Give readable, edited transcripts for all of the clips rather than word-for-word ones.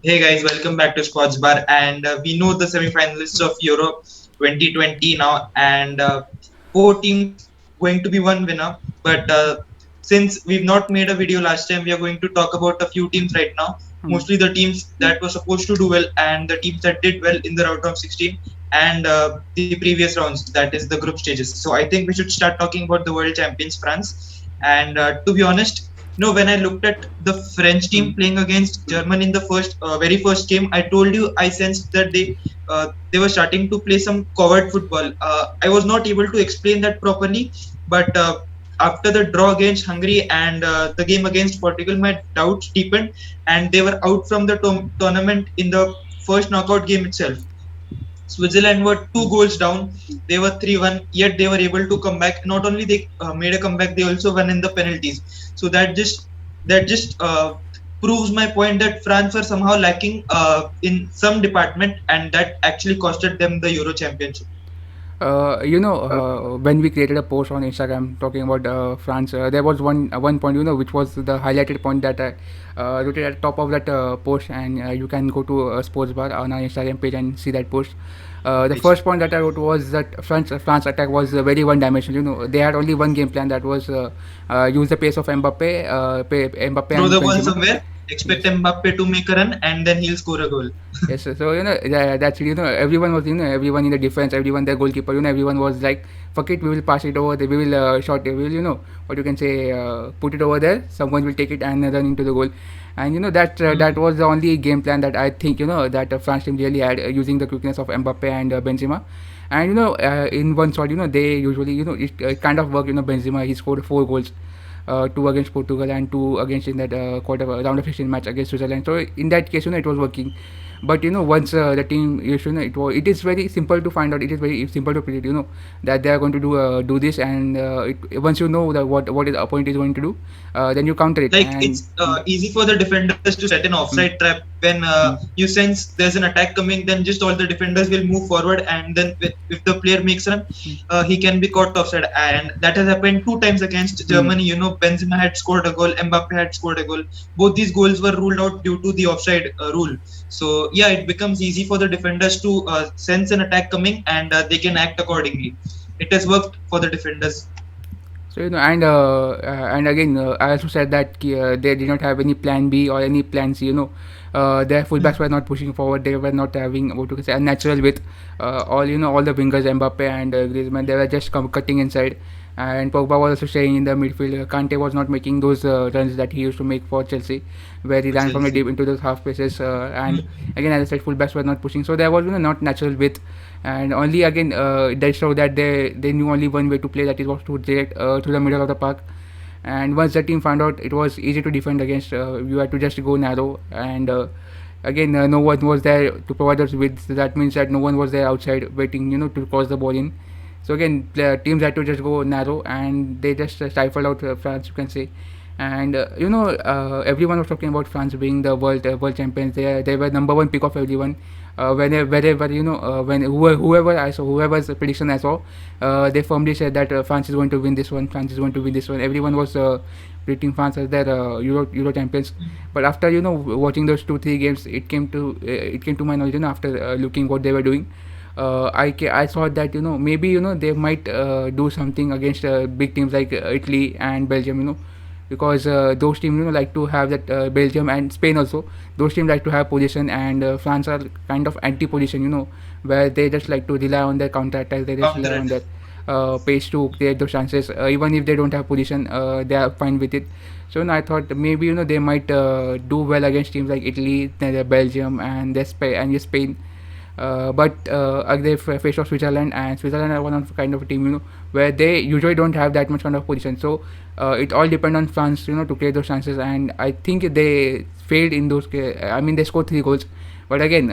Hey guys, welcome back to Squads Bar. And we know the semi-finalists of Euro 2020 now, and four teams going to be one winner. But since we've not made a video last time, we are going to talk about a few teams right now. Hmm. Mostly the teams that were supposed to do well, and the teams that did well in the round of 16, and the previous rounds, that is the group stages. So I think we should start talking about the world champions, France. And to be honest, when I looked at the French team Hmm. playing against Germany in the very first game, I told you I sensed that they were starting to play some covert football. I was not able to explain that properly, but after the draw against Hungary and the game against Portugal, my doubts deepened, and they were out from the tournament in the first knockout game itself. Switzerland were two goals down. They were 3-1, yet they were able to come back. Not only they made a comeback, they also won in the penalties. So that just proves my point that France were somehow lacking in some department, and that actually costed them the Euro Championship. When we created a post on Instagram talking about France, there was one point, which was the highlighted point that I wrote it at the top of that post, and you can go to Sports Bar on our Instagram page and see that post. The Yes. first point that I wrote was that France attack was very one-dimensional. They had only one game plan, that was use the pace of Mbappe Throw and the ball Benzema. somewhere, expect Yes. Mbappe to make a run, and then he'll score a goal. Yes, so that's everyone was, everyone in the defense, everyone, their goalkeeper, everyone was like, fuck it, we will pass it over there, we will shot it, we will, what you can say, put it over there, someone will take it and run into the goal. And that was the only game plan that I think, that France team really had, using the quickness of Mbappe and Benzema. And in one shot, they usually, it kind of worked. Benzema, he scored four goals, two against Portugal and two against in that quarter round of 16 match against Switzerland. So in that case, it was working. But once the team, it is very simple to find out. It is very simple to predict. That they are going to do this, and once you know that what is the opponent is going to do, then you counter it. Like And it's easy for the defenders to set an mm, offside trap when mm, you sense there's an attack coming. Then just all the defenders will move forward, and then if the player makes run, mm, he can be caught offside. And that has happened two times against mm. Germany. Benzema had scored a goal, Mbappe had scored a goal. Both these goals were ruled out due to the offside rule. So yeah, it becomes easy for the defenders to sense an attack coming, and they can act accordingly. It has worked for the defenders. So and again, I also said that they did not have any plan B or any plan C. Their fullbacks were not pushing forward. They were not having, what you can say, a natural width. All the wingers, Mbappe and Griezmann, they were just cutting inside. And Pogba was also staying in the midfield. Kante was not making those runs that he used to make for Chelsea, where he For ran from the Chelsea. deep into those half spaces. And again, as I said, fullbacks were not pushing, so there was, not natural width. And only again, they showed that they knew only one way to play, that is was to direct to the middle of the park. And once the team found out, it was easy to defend against. You had to just go narrow, and again, no one was there to provide us with. So that means that no one was there outside waiting, to cross the ball in. So again, teams had to just go narrow, and they just stifled out France, you can say. And everyone was talking about France being the world champions. They were number one pick of everyone. Wherever, whoever I saw, whoever's prediction I saw, they firmly said that France is going to win this one. France is going to win this one. Everyone was predicting France as their Euro champions. But after, watching those 2 3 games, it came to my knowledge, after looking what they were doing. I saw that, maybe, they might do something against big teams like Italy and Belgium, because those teams, like to have that, Belgium and Spain also, those teams like to have position. And France are kind of anti-position, where they just like to rely on their counter attack. They just rely Counter on attack. that pace to create those chances. Even if they don't have position, they are fine with it. So I thought maybe, they might do well against teams like Italy, Belgium, and Spain. But they faced off Switzerland, and Switzerland are one of kind of a team, where they usually don't have that much kind of position. So it all depend on France, to create those chances. And I think they failed in those. I mean, they scored 3 goals, but again,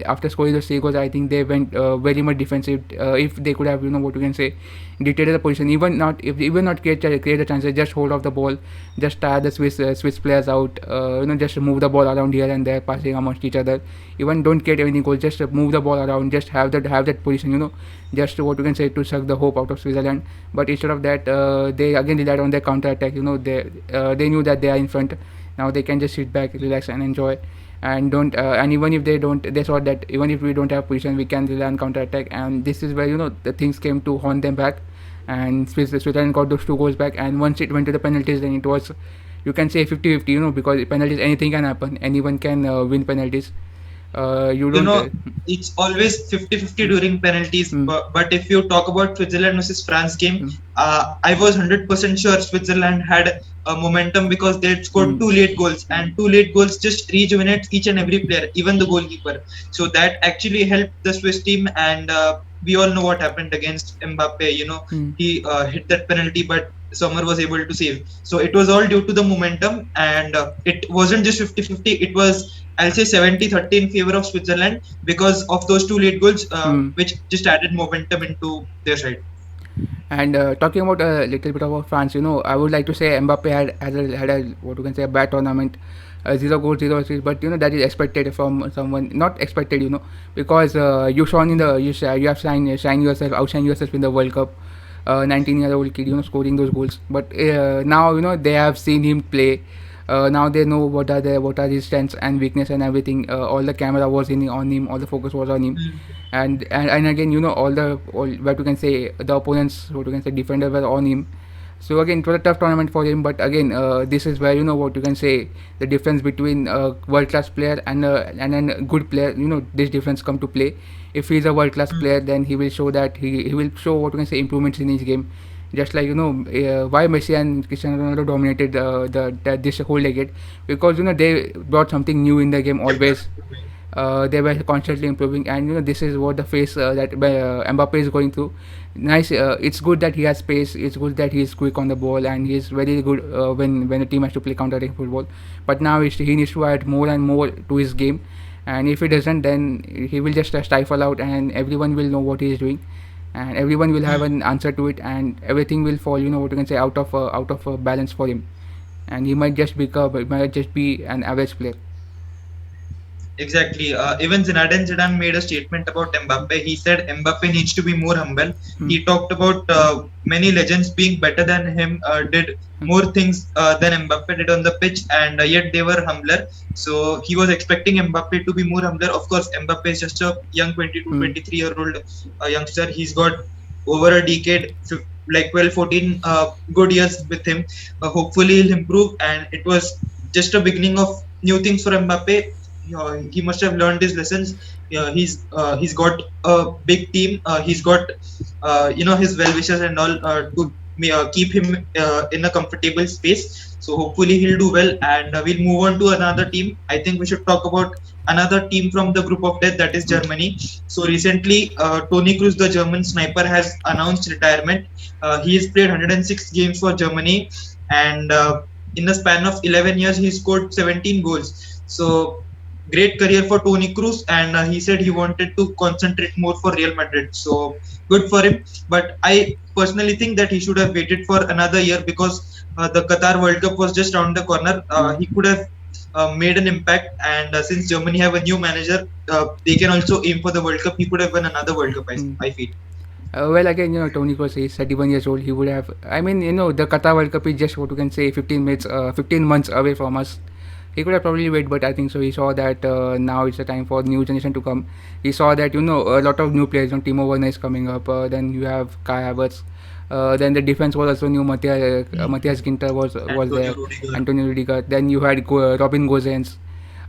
after scoring those 3 goals, I think they went very much defensive. If they could have, what you can say, dictated the position, even not create the chances, just hold off the ball, just tire the Swiss players out. Just move the ball around here and there, passing amongst each other. Even don't get any goals, just move the ball around, just have that position, just what you can say, to suck the hope out of Switzerland. But instead of that, they again relied on their counter attack. They knew that they are in front. Now they can just sit back, relax, and enjoy. and don't and even if they don't, they thought that even if we don't have position, we can rely on counter attack, and this is where the things came to haunt them back, and Switzerland got those two goals back, and once it went to the penalties, then it was, you can say, 50-50, because penalties, anything can happen, anyone can win penalties. You you don't know, it's always 50-50 during penalties. mm, But if you talk about Switzerland versus France game, mm, I was 100% sure Switzerland had a momentum because they had scored mm, two late goals, and two late goals just rejuvenates each and every player, even the goalkeeper. So that actually helped the Swiss team, and we all know what happened against Mbappe. mm, He hit that penalty, but Sommer was able to save. So it was all due to the momentum, and it wasn't just 50-50. It was, I'll say, 70-30 in favor of Switzerland because of those two late goals, mm. which just added momentum into their side. And talking about a little bit about France, I would like to say Mbappe had a what you can say, a bad tournament, 0 goals, 0 assists. But that is expected from someone, not expected, because you shone in the you have shine yourself, outshine yourself in the World Cup. 19-year-old kid, scoring those goals. But now they have seen him play. Now they know what are his strengths and weakness and everything. All the camera was on him, all the focus was on him, Mm, and again, all what you can say, the opponents, what you can say, defender were on him. So again, it was a tough tournament for him. But again, this is where, what you can say, the difference between a world class player and a good player. This difference come to play. If he's a world class mm, player, then he will show that he will show, what you can say, improvements in his game. Just like, why Messi and Cristiano Ronaldo dominated this whole decade, because they brought something new in the game always. They were constantly improving, and this is what the phase that Mbappe is going through. Nice, it's good that he has space. It's good that he is quick on the ball, and he is very good when the team has to play counter-attacking football. But now he needs to add more and more to his game, and if he doesn't, then he will just stifle out, and everyone will know what he is doing, and everyone will have mm. an answer to it, and everything will fall. What you can say, out of balance for him, and he might just be an average player. Exactly. Even Zinedine Zidane made a statement about Mbappe. He said Mbappe needs to be more humble. Hmm. He talked about many legends being better than him, did Hmm. more things than Mbappe did on the pitch, and yet they were humbler. So he was expecting Mbappe to be more humbler. Of course, Mbappe is just a young 22, Hmm. 23-year-old youngster. He's got over a decade, like 12, 14 good years with him. Hopefully, he'll improve, and it was just a beginning of new things for Mbappe. He must have learned his lessons. He's got a big team. He's got his well wishers and all to keep him in a comfortable space. So hopefully he'll do well, and we'll move on to another team. I think we should talk about another team from the group of death, that is Hmm. Germany. So recently, Toni Kroos, the German sniper, has announced retirement. He has played 106 games for Germany, and in the span of 11 years, he scored 17 goals. So great career for Toni Kroos, and he said he wanted to concentrate more for Real Madrid. So good for him. But I personally think that he should have waited for another year because the Qatar World Cup was just around the corner. Hmm. He could have made an impact, and since Germany have a new manager, they can also aim for the World Cup. He could have won another World Cup. Hmm. I feel. Well, again, Tony Kroos is 31 years old. He would have. I mean, the Qatar World Cup is just, what you can say, 15 months away from us. He could have probably waited, but I think so. He saw that now it's the time for new generation to come. He saw that a lot of new players. Timo Werner is coming up. Then you have Kai Havertz. Then the defense was also new. Mm. Matthias Ginter was Antonio there. Rudiger. Antonio Rudiger. Then you had Robin Gosens.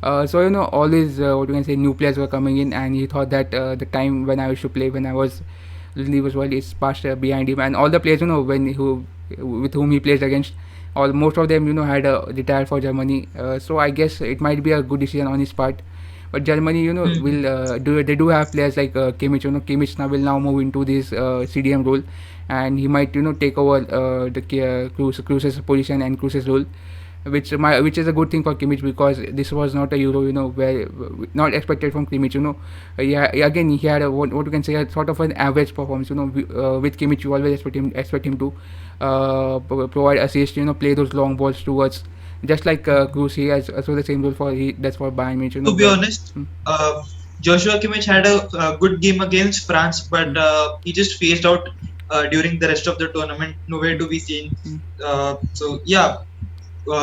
So all these, what you can say, new players were coming in, and he thought that the time when I used to play, when I was was well, is past behind him, and all the players, with whom he plays against, all most of them, had retired for Germany. So I guess it might be a good decision on his part. But Germany, Mm. will do have players like Kimmich. Kimmich now will now move into this CDM role, and he might take over the Kroos's position and Kroos's role, which is a good thing for Kimmich, because this was not a Euro, where not expected from Kimmich. Yeah, again, he had what you can say, a sort of an average performance. With Kimmich, you always expect him to provide assist, play those long balls towards, just like Kroos. He has also the same role that's for Bayern Munich. To be Where. honest, Hmm. Joshua Kimmich had a good game against France, but Hmm. he just phased out during the rest of the tournament. Nowhere to be seen. Hmm. So yeah,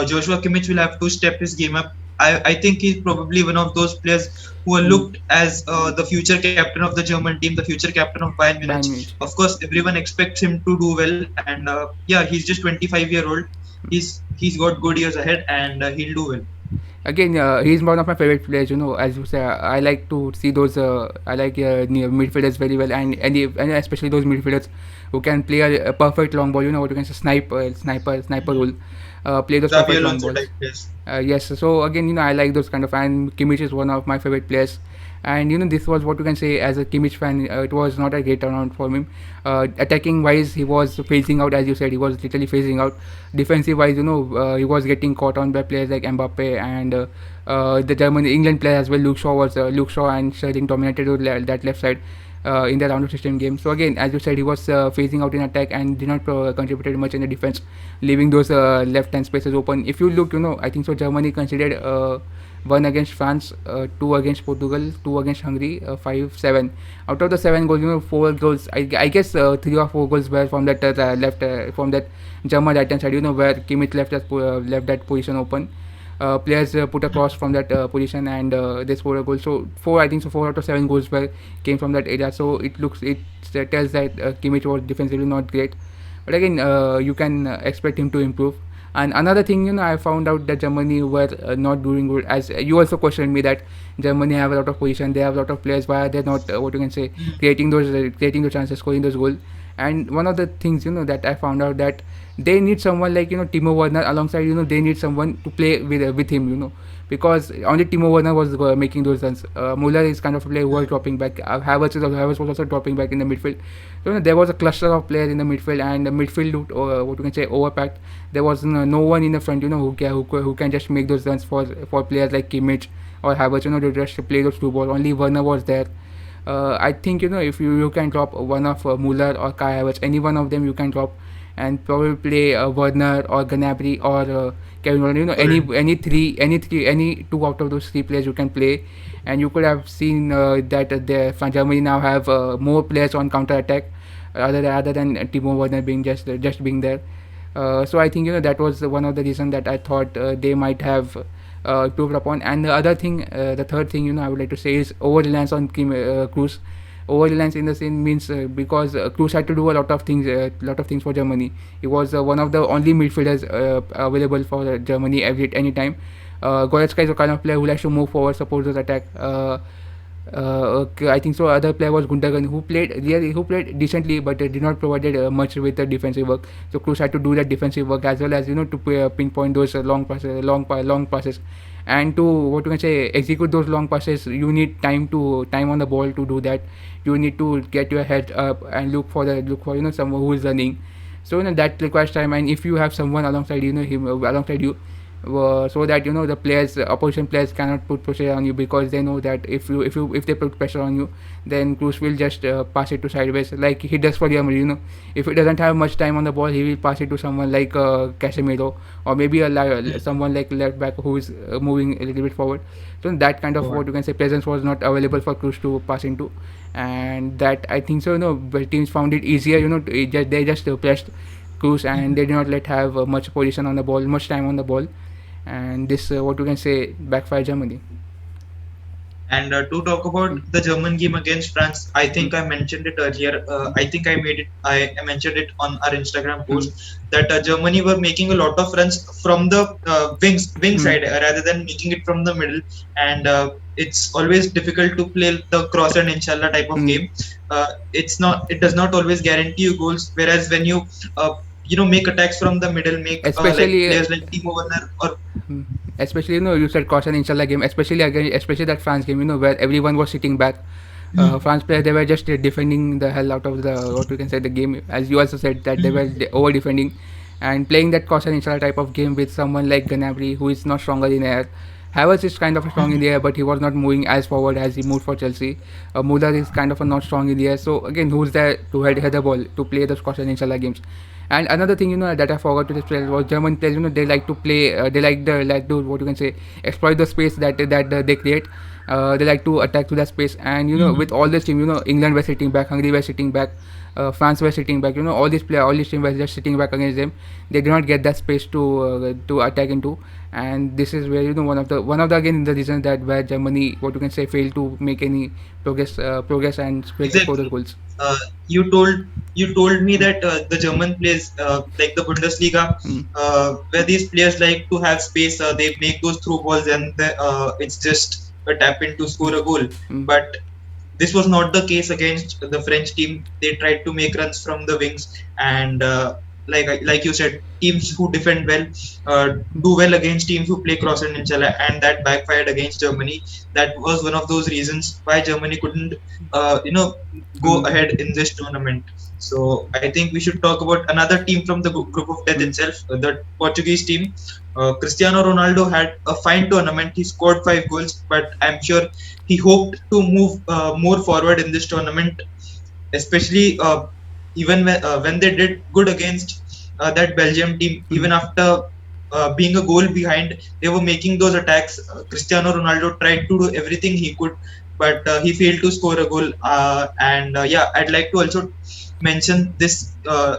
Joshua Kimmich will have to step his game up. I think he's probably one of those players who are Mm. looked as the future captain of the German team, the future captain of Bayern Munich. Bayern Munich. Of course, everyone expects him to do well, and yeah, he's just 25-year-old. He's got good years ahead, and he'll do well. Again, he's one of my favorite players. As you say, I like to see those. I like midfielders very well, and especially those midfielders who can play a perfect long ball. What you can say, sniper role. Play those Xavi perfect long Alonso balls. type players. Yes, so again, I like those kind of, and Kimmich is one of my favorite players. And this was what you can say as a Kimmich fan. It was not a great turnaround for him. Attacking wise, he was phasing out, as you said. He was literally phasing out. Defensive wise, he was getting caught on by players like Mbappe and the German England player as well. Luke Shaw and Sterling dominated that left side in the round of 16 game. So again, as you said, he was phasing out in attack and did not contribute much in the defense, leaving those left hand spaces open. If you look, I think so. Germany considered one against France, two against Portugal, two against Hungary, 5-7. Out of the 7 goals, four goals. I guess 3 or 4 goals were from that left from that German right hand side. Where Kimmich left that position open. Players put a cross from that position and they scored a goal. So four out of 7 goals were came from that area. So it tells that Kimmich was defensively not great, but again you can expect him to improve. And another thing, I found out that Germany were not doing good. As you also questioned me that Germany have a lot of position, they have a lot of players. Why are they not what you can say creating those chances, scoring those goals? And one of the things that I found out that they need someone like Timo Werner alongside. They need someone to play with him. Because only Timo Werner was making those runs. Muller is kind of a player who was dropping back. Havertz was also dropping back in the midfield. So there was a cluster of players in the midfield, and the midfield looked what you can say overpacked. There was no one in the front, who can just make those runs for players like Kimmich or Havertz, to just play those two balls. Only Werner was there. I think if you can drop one of Muller or Kai Havertz, any one of them you can drop, and probably play Werner or Gnabry or Kevin Volland. Holland. Any two out of those three players you can play, and you could have seen that Germany now have more players on counter attack, other than Timo Werner being just being there. So I think that was one of the reasons that I thought they might have improved upon. And the third thing I would like to say is over reliance on Kroos. Over reliance in the same means because Kroos had to do a lot of things for Germany. He was one of the only midfielders available for Germany any time. Goretzka is a kind of player who likes to move forward, support the attack. Okay, I think so. Other player was Gundogan, who played decently, but did not provided much with the defensive work. So Kroos had to do that defensive work as well as to pinpoint those long passes, and to what you can say execute those long passes. You need time on the ball to do that. You need to get your head up and look for someone who is running. So that requires time, and if you have someone alongside him alongside you, so that the opposition players cannot put pressure on you, because they know that if they put pressure on you, then Cruz will just pass it to sideways like he does for Germany. If he doesn't have much time on the ball, he will pass it to someone like Casemiro, or maybe someone like left back who is moving a little bit forward. So that kind of what you can say presence was not available for Cruz to pass into, and that I think so. But teams found it easier. They just pressed Cruz, and they did not let have much position on the ball, much time on the ball, and this what you can say backfire Germany. And to talk about the German game against France, I think I mentioned it earlier. I think I mentioned it on our Instagram Hmm. post that Germany were making a lot of runs from the wing Hmm. side rather than making it from the middle. And it's always difficult to play the cross and inshallah type of Hmm. game. It does not always guarantee you goals. Whereas when you make attacks from the middle, make like Especially players like Timo Werner or hmm, especially you said caution inshallah game, especially that France game, where everyone was sitting back. France players, they were just defending the hell out of the what you can say the game, as you also said that they were over defending and playing that caution inshallah type of game with someone like Gnabry, who is not stronger in air. Havertz is kind of strong in the air, but he was not moving as forward as he moved for Chelsea. Muller is kind of not strong in the air. So again, who's there to head the ball to play those caution inshallah games? And another thing that I forgot to explain was German players. They like to play. They like to what you can say exploit the space that they create. They like to attack to that space, and with Mhm. all this team, England were sitting back, Hungary were sitting back, France were sitting back. All these teams were just sitting back against them. They did not get that space to attack into, and this is where one of the again the reasons that where Germany, what you can say, failed to make any progress and score those Exactly. goals. Uh, you told you told me that the German plays like the Bundesliga, Mm, where these players like to have space. They make those through balls, and it's just a tap in to mm, score a goal. mm, But this was not the case against the French team. They tried to make runs from the wings, and like you said, teams who defend well do well against teams who play cross and inshallah, and that backfired against Germany. That was one of those reasons why Germany couldn't, go mm, ahead in this tournament. So I think we should talk about another team from the group of death mm, itself, the Portuguese team. Cristiano Ronaldo had a fine tournament. He scored 5 goals, but I'm sure he hoped to move more forward in this tournament, especially even when they did good against that Belgium team. mm, Even after being a goal behind, they were making those attacks. Cristiano Ronaldo tried to do everything he could, but he failed to score a goal. And yeah, I'd like to also mention this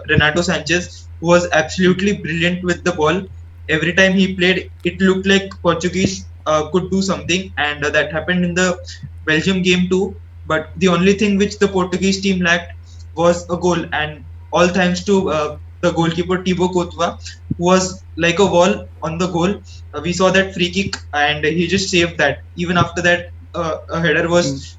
Renato Sanchez, who was absolutely brilliant with the ball. Every time he played, it looked like Portuguese could do something, and that happened in the Belgium game too. But the only thing which the Portuguese team lacked was a goal, and all thanks to the goalkeeper Thibaut Courtois, who was like a wall on the goal. We saw that free kick, and he just saved that. Even after that, a header mm, was,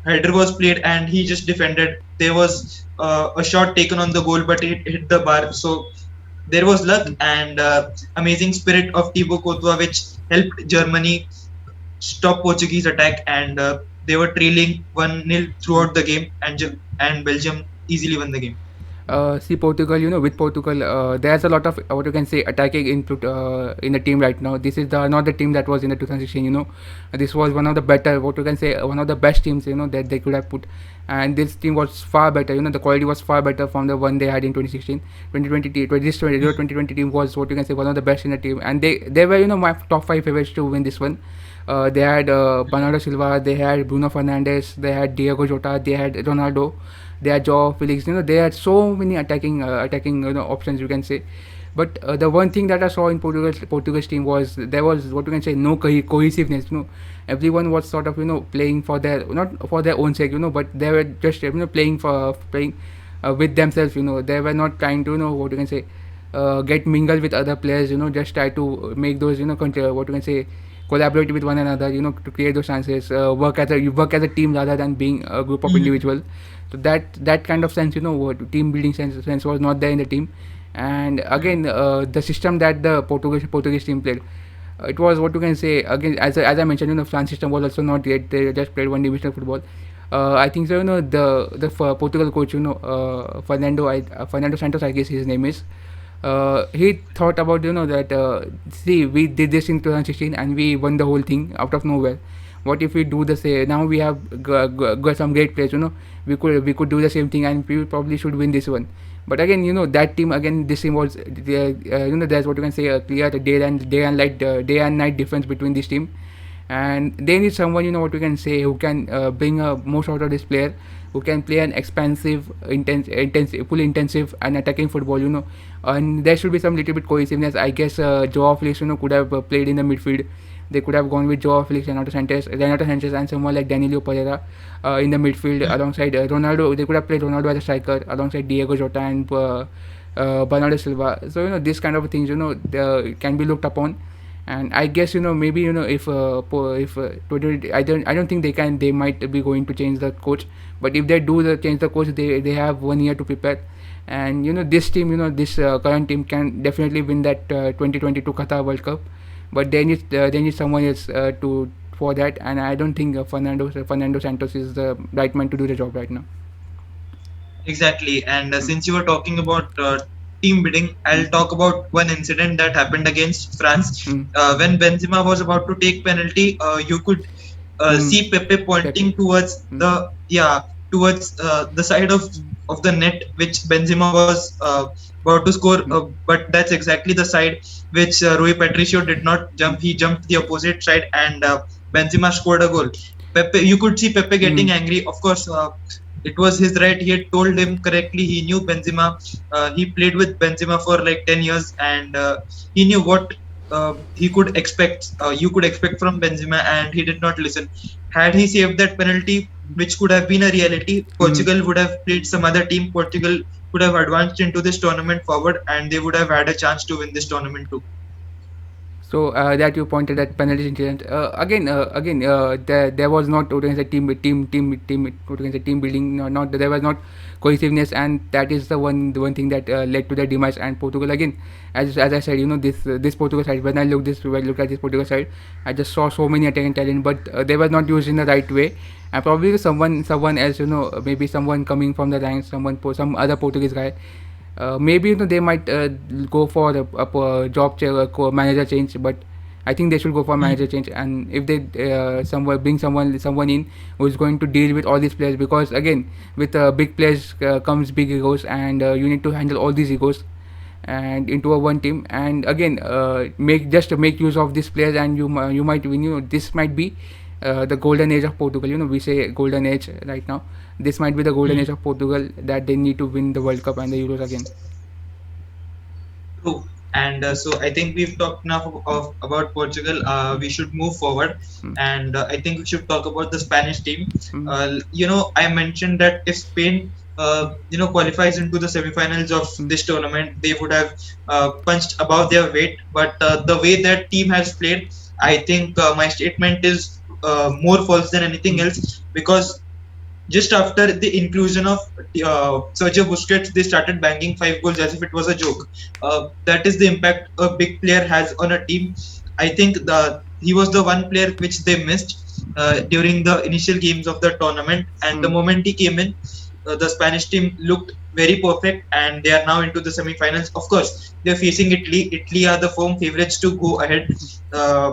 header was played, and he just defended. There was a shot taken on the goal, but it hit the bar. So there was luck mm. and amazing spirit of Thibaut Courtois, which helped Germany stop Portuguese attack, and they were trailing 1-0 throughout the game, and Belgium easily won the game. See Portugal, with Portugal, there's a lot of what you can say attacking input in the team right now. This is not the team that was in the 2016. This was one of the better, what you can say, one of the best teams. That they could have put, and this team was far better. The quality was far better from the one they had in 2016. 2020, this 2020 team was, what you can say, one of the best in the team, and they were my top five favorites to win this one. They had Bernardo Silva, they had Bruno Fernandes, they had Diego Jota, they had Ronaldo, they had Joao Felix. They had so many attacking options, you can say. But the one thing that I saw in Portugal's team was there was, what you can say, no cohesiveness. Everyone was sort of playing for their, not for their own sake, but they were just playing with themselves. They were not trying to, what you can say, get mingled with other players. Just try to make those, what you can say, collaborate with one another. To create those chances. You work as a team rather than being a group of Mhm. individuals. So that kind of sense, what team building sense was not there in the team. And again, the system that the Portuguese team played, it was, what you can say, again, as I mentioned, France system was also not great. They just played one divisional football. I think so. The Portugal coach, Fernando Santos, I guess his name is. He thought about, that, see, we did this in 2016 and we won the whole thing out of nowhere. What if we do the same? Now we have got some great players. We could do the same thing, and we probably should win this one. But again, that team, again, this team was, there's, what you can say, a clear day and night difference between this team. And they need someone, what you can say, who can bring most out of this player, who can play an expansive, full intensive and attacking football. And there should be some little bit cohesiveness. I guess Joao Felix, could have played in the midfield. They could have gone with Joao Felix, Renato Sanchez, and someone like Danilo Pereira in the midfield alongside Ronaldo. They could have played Ronaldo as a striker alongside Diego Jota and Bernardo Silva. So this kind of things, can be looked upon. And I guess, maybe, if 20, I don't think they might be going to change the coach. But if they do change the coach, they have 1 year to prepare. And this team, this current team can definitely win that 2022 Qatar World Cup. But they need someone else to for that. And I don't think Fernando Santos is the right man to do the job right now. Exactly. And Mm, since you were talking about team bidding, I'll mm, talk about one incident that happened against France. mm, When Benzema was about to take penalty, you could mm, see Pepe Pepe. pointing towards Mm, the side of the net which Benzema was about to score. mm, But that's exactly the side which Rui Patricio did not jump. He jumped the opposite side, and Benzema scored a goal. Pepe, you could see Pepe Mm. getting angry. Of course, it was his right. He had told him correctly. He knew Benzema. He played with Benzema for like 10 years, and he knew what he could expect. You could expect from Benzema, and he did not listen. Had he saved that penalty, which could have been a reality, Mm. Portugal would have played some other team. Portugal could have advanced into this tournament forward, and they would have had a chance to win this tournament too. So that you pointed at penalty incident. There was not what can I say, what can I say, team building. No, not there was not cohesiveness, and that is the one thing that led to their demise. And Portugal again, as I said, this Portugal side. When I look at this Portugal side, I just saw so many attacking talent, but they were not used in the right way. And probably someone else, maybe someone coming from the ranks, some other Portuguese guy, maybe they might go for a job manager change, but I think they should go for manager change. And if they somewhere bring someone in who is going to deal with all these players, because again, with big players comes big egos, and you need to handle all these egos and into a one team. And again, make use of these players, and you might win. This might be the golden age of Portugal. We say golden age right now. This might be the golden age of Portugal, that they need to win the World Cup and the Euros again. True. And so I think we've talked enough about Portugal. We should move forward. Mm. And I think we should talk about the Spanish team. Mm. I mentioned that if Spain, qualifies into the semifinals of Mm. this tournament, they would have punched above their weight. But the way that team has played, I think my statement is more false than anything Mm. else, because just after the inclusion of Sergio Busquets, they started banging 5 goals as if it was a joke. That is the impact a big player has on a team. I think he was the one player which they missed during the initial games of the tournament, and the Mm. moment he came in, the Spanish team looked very perfect, and they are now into the semi-finals. Of course, they're facing Italy. Italy are the firm favorites to go ahead. Uh,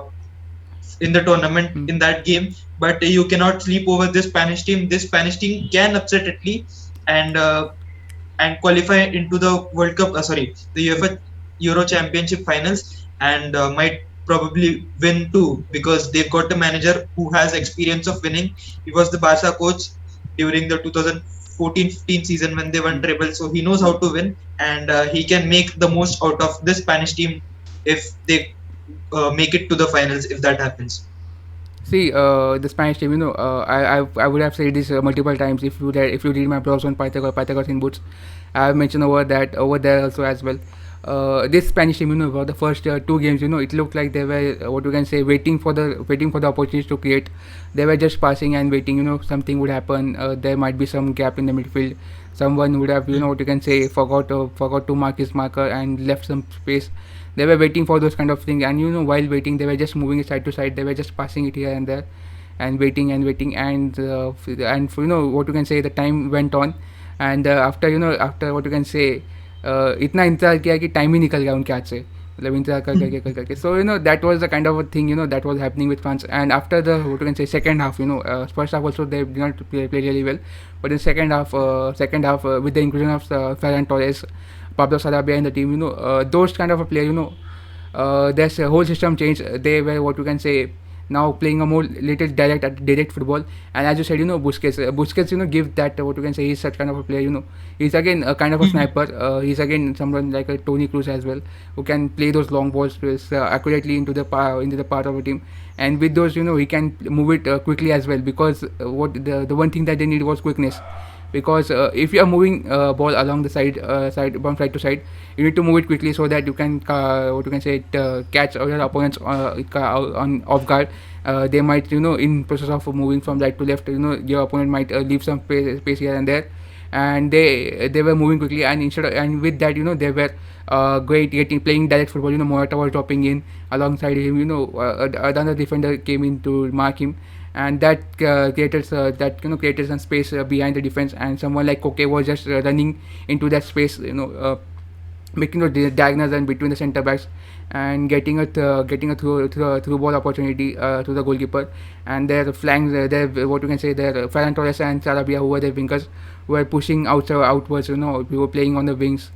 in the tournament Mm. in that game. But you cannot sleep over this Spanish team. This Spanish team can upset Italy and qualify into the World Cup. The UEFA Euro Championship finals, and might probably win too, because they've got a manager who has experience of winning. He was the Barca coach during the 2014-15 season when they won Mm. treble, so he knows how to win, and he can make the most out of this Spanish team if they make it to the finals, if that happens. See, the Spanish team. I would have said this multiple times. If you read my blogs on Pythagoras in Boots, I have mentioned over there also as well. This Spanish team, for the first two games, it looked like they were what you can say, waiting for the opportunities to create. They were just passing and waiting. Something would happen. There might be some gap in the midfield. Someone would have, what you can say, forgot to mark his marker and left some space. They were waiting for those kind of things, and while waiting, they were just moving it side to side. They were just passing it here and there, and waiting, and what you can say, the time went on. And after what you can say, इतना इंतजार किया कि time ही निकल गया उनके हाथ से, मतलब इंतजार कर करके. So that was the kind of a thing that was happening with France. And after the what you can say second half, first half also they did not play really well, but in second half with the inclusion of Ferran Torres, Pablo Sarabia in the team, those kind of a player, there's a whole system change. They were what you can say now playing a more little direct football. And as you said, Busquets, give that what you can say, he's such kind of a player. He's again a kind of a sniper. He's again someone like a Tony Cruz as well, who can play those long balls accurately into the part of a team. And with those, he can move it quickly as well, because what the one thing that they need was quickness. Because if you are moving ball along the side from side to side, you need to move it quickly so that you can what you can say catch your opponents on off guard. They might, in process of moving from right to left, your opponent might leave some space here and there. And they were moving quickly, and and with that, they were great getting playing direct football. Morata was dropping in alongside him. Another defender came in to mark him, and that created some space behind the defense. And someone like Koke was just running into that space, making the diagonals and between the centre backs, and getting a through ball opportunity to the goalkeeper. And their flanks, their what you can say, their Ferran Torres and Sarabia, who were their wingers, were pushing outwards. We were playing on the wings,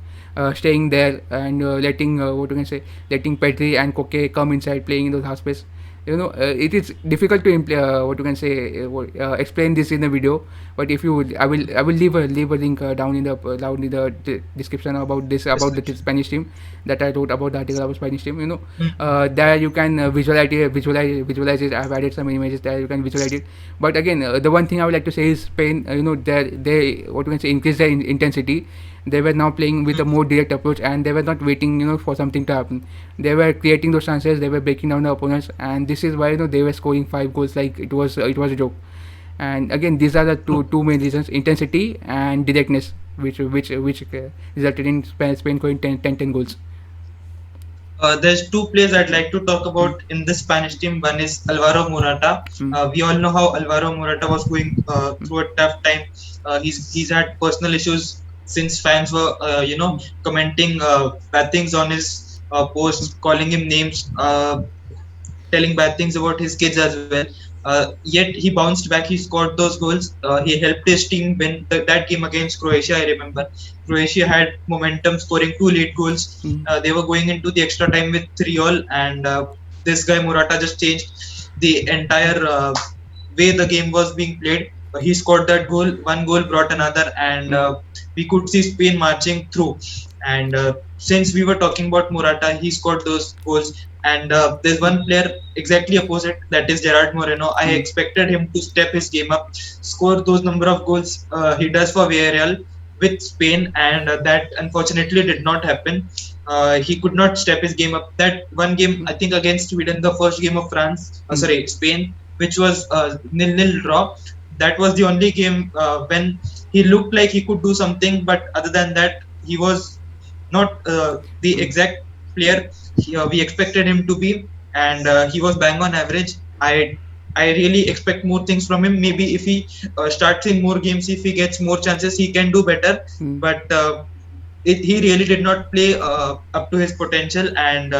staying there, and letting what you can say, letting Pedri and Koke come inside, playing in those half space. it is difficult to what you can say explain this in the video. But if you would, I will leave a link down in the description about this, about the Description. Spanish team that I wrote about, the article about Spanish team. Mm-hmm. There you can visualize it. I've added some images there, you can visualize it. But again, the one thing I would like to say is Spain, they what you can say, increase their intensity. They were now playing with a more direct approach, and they were not waiting for something to happen. They were creating those chances, they were breaking down the opponents, and this is why they were scoring 5 goals like it was a joke. And again, these are the True. two main reasons: intensity and directness, which resulted in Spain scoring 10 goals. There's two players I'd like to talk Mm, about in the Spanish team. One is Alvaro Morata. mm, We all know how Alvaro Morata was going mm, through a tough time. He's had personal issues since fans were mm, commenting bad things on his mm, posts, calling him names, telling bad things about his kids as well. Yet he bounced back. He scored those goals. He helped his team win that game against Croatia. I remember Croatia had momentum, scoring two late goals. mm, They were going into the extra time with 3-all, and this guy Morata just changed the entire way the game was being played. He scored that goal. One goal brought another, and mm, we could see Spain marching through. And since we were talking about Morata, he scored those goals. And there's one player exactly opposite, that is Gerard Moreno. I mm, expected him to step his game up, score those number of goals he does for Villarreal with Spain, and that unfortunately did not happen. He could not step his game up. That one game, mm, I think against Sweden, the first game of mm, Spain, which was nil-nil draw. That was the only game when he looked like he could do something, but other than that, he was not the mm. exact player we expected him to be, and he was bang on average. I really expect more things from him. Maybe if he starts in more games, if he gets more chances, he can do better. Mm. But he really did not play up to his potential, and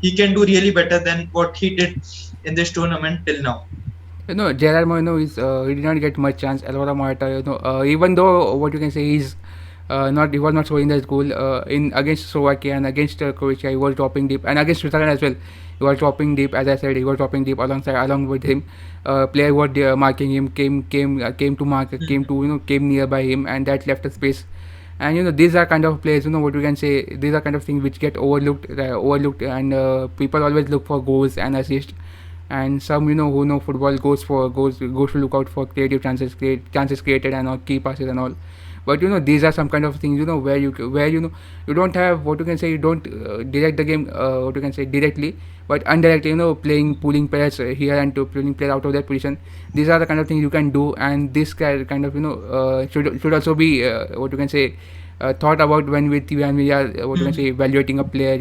he can do really better than what he did in this tournament till now. Gerard Moreno is he did not get much chance. Alvaro Morata, even though what you can say is not he was not scoring that goal in against Slovakia and against Croatia. He was dropping deep, and against Switzerland as well. He was dropping deep. As I said, he was dropping deep along with him. Player was marking him, came to mark, came nearby him, and that left a space. And these are kind of players, what we can say, these are kind of things which get overlooked, and people always look for goals and assists. And some who know football goes to look out for creative chances created and all, key passes and all. But these are some kind of things where you don't have, what you can say, you don't direct the game, what you can say, directly, but indirectly, pulling players here and to pulling players out of that position. These are the kind of things you can do, and this kind of should also be what you can say, thought about when we are what you can say, Mhm. evaluating a player.